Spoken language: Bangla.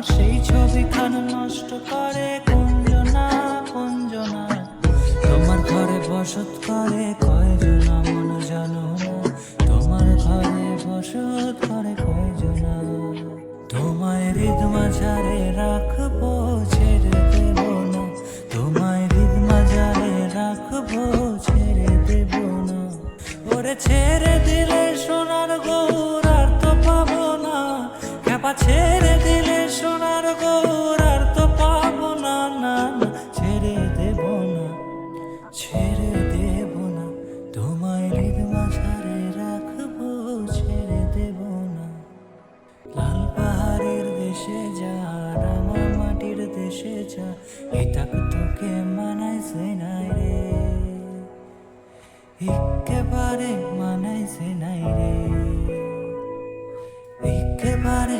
আমার সেই ছবিখান নষ্ট করে কুঞ্জনা কুঞ্জনা। তোমার ঘরে বসত করে কয়জনা মন জানো না, তোমার ঘরে বসত করে কয়জনা। তোমায় হৃদ মাঝারে রাখবো ছেড়ে দেব না, তোমায় হৃদ মাঝারে রাখবো ছেড়ে দেব না। ওরে ছেড়ে দিলে সোনার গৌর আর তো পাবো না, খেপা ছেড়ে দিলে সোনার গৌর আর তো পাবো না। না না ছেড়ে দেব না, ছেড়ে দেব না, তোমায় হৃদ মাঝারে রাখবো ছেড়ে দেব না। লাল পাহাড়ের দেশে যা, রাঙা মাটির দেশে যা, এটাক তোকে মানাইছে নাই রে, একেবারে মানাইছে নাই রে, একেবারে